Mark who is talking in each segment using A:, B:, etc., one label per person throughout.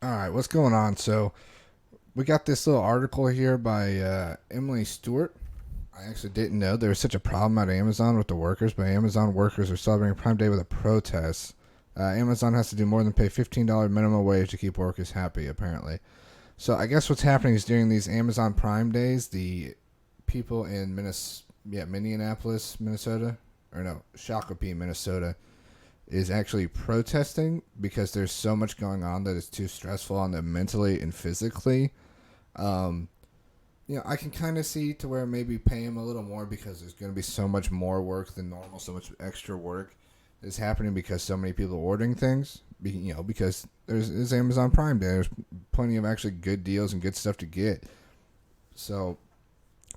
A: All right, what's going on? So we got this little article here by Emily Stewart. I actually didn't know there was such a problem at Amazon with the workers, but Amazon workers are celebrating Prime Day with a protest. Amazon has to do more than pay $15 minimum wage to keep workers happy, apparently. So I guess what's happening is during these Amazon Prime Days, the people in Minneapolis, Minnesota, or no, Shakopee, Minnesota, is actually protesting because there's so much going on that it's too stressful on them mentally and physically. Um, I can kind of see to where maybe pay them a little more because there's going to be so much more work than normal, so much extra work is happening because so many people are ordering things. Because there's Amazon Prime Day. There's plenty of actually good deals and good stuff to get. So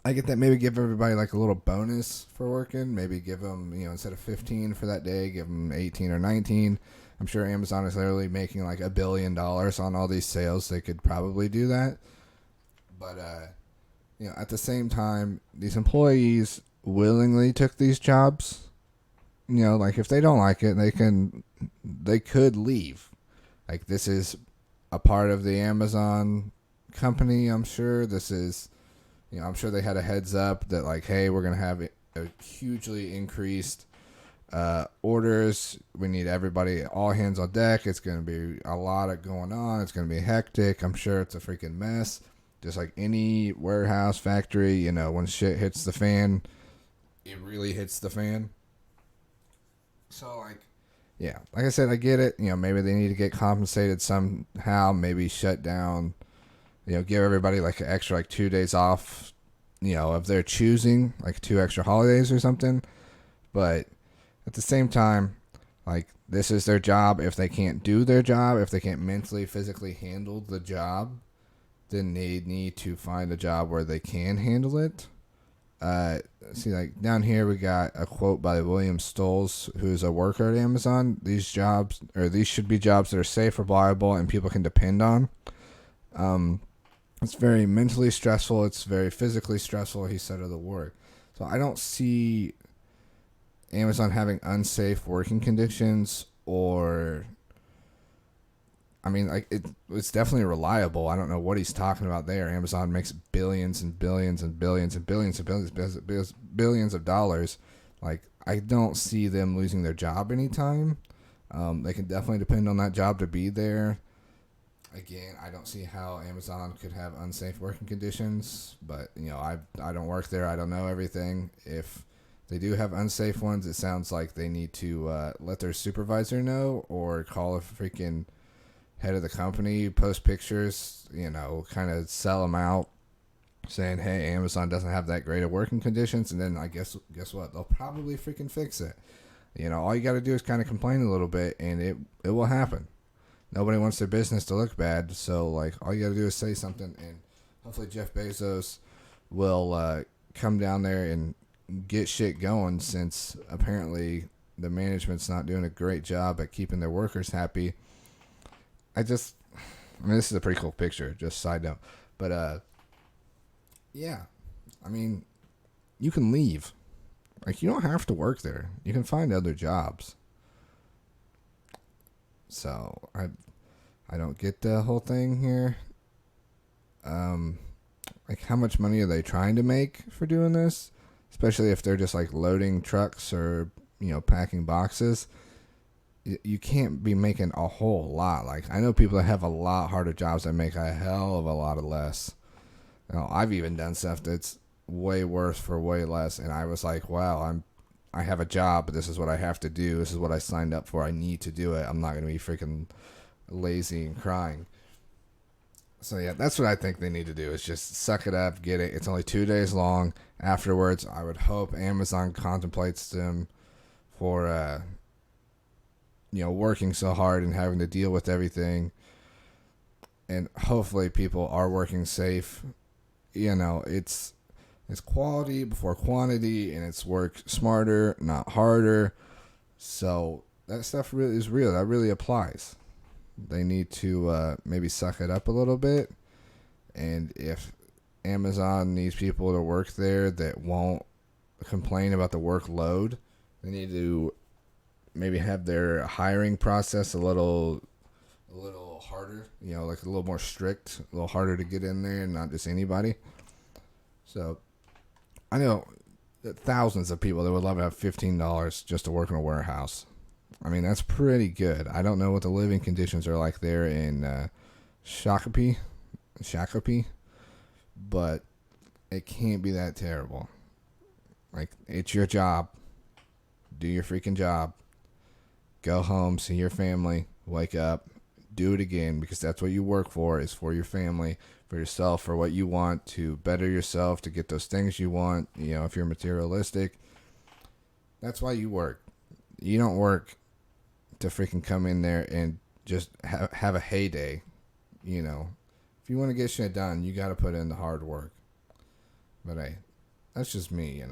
A: I get that. Maybe give everybody like a little bonus for working. Maybe give them, instead of 15 for that day, give them 18 or 19. I'm sure Amazon is literally making like $1 billion on all these sales. They could probably do that. But, at the same time, these employees willingly took these jobs. Like if they don't like it, they could leave. Like this is a part of the Amazon company, I'm sure. I'm sure they had a heads up that like, hey, we're gonna have a hugely increased orders. We need everybody, all hands on deck. It's gonna be a lot of going on. It's gonna be hectic. I'm sure it's a freaking mess. Just like any warehouse factory, when shit hits the fan, it really hits the fan. So like, yeah, like I said, I get it. Maybe they need to get compensated somehow. Maybe shut down. Give everybody like an extra like 2 days off, if they're choosing like two extra holidays or something. But at the same time, like this is their job. If they can't do their job, if they can't mentally, physically handle the job, then they need to find a job where they can handle it. See, like down here, we got a quote by William Stolz, who's a worker at Amazon. These should be jobs that are safe, reliable, and people can depend on. Um, it's very mentally stressful. It's very physically stressful, he said, of the work. So I don't see Amazon having unsafe working conditions or. I mean, like it's definitely reliable. I don't know what he's talking about there. Amazon makes billions and billions and billions and billions and billions of dollars. Like I don't see them losing their job anytime. They can definitely depend on that job to be there. Again, I don't see how Amazon could have unsafe working conditions, but I don't work there. I don't know everything. If they do have unsafe ones, it sounds like they need to let their supervisor know or call a freaking head of the company, post pictures, kind of sell them out, saying, "Hey, Amazon doesn't have that great of working conditions," and then I guess what? They'll probably freaking fix it. All you got to do is kind of complain a little bit, and it will happen. Nobody wants their business to look bad, so like all you got to do is say something, and hopefully Jeff Bezos will come down there and get shit going. Since apparently the management's not doing a great job at keeping their workers happy. This is a pretty cool picture, just side note. But, yeah. I mean, you can leave. Like, you don't have to work there. You can find other jobs. So, I don't get the whole thing here. Like, how much money are they trying to make for doing this? Especially if they're just, like, loading trucks or, packing boxes. You can't be making a whole lot. Like I know people that have a lot harder jobs that make a hell of a lot of less. I've even done stuff that's way worse for way less, and I was like, wow, I have a job, but this is what I have to do. This is what I signed up for. I need to do it. I'm not gonna be freaking lazy and crying. So yeah, that's what I think they need to do is just suck it up, get it. It's only 2 days long. Afterwards, I would hope Amazon contemplates them for working so hard and having to deal with everything. And hopefully people are working safe. It's quality before quantity, and it's work smarter, not harder. So that stuff really is real. That really applies. They need to maybe suck it up a little bit. And if Amazon needs people to work there that won't complain about the workload, they need to maybe have their hiring process a little little harder, like a little more strict, a little harder to get in there, and not just anybody. So I know that thousands of people that would love to have $15 just to work in a warehouse. I mean, that's pretty good. I don't know what the living conditions are like there in Shakopee, but it can't be that terrible. Like, it's your job. Do your freaking job. Go home, see your family, wake up, do it again, because that's what you work for, is for your family, for yourself, for what you want, to better yourself, to get those things you want. If you're materialistic, that's why you work. You don't work to freaking come in there and just have a heyday. If you want to get shit done, you got to put in the hard work. But hey, that's just me.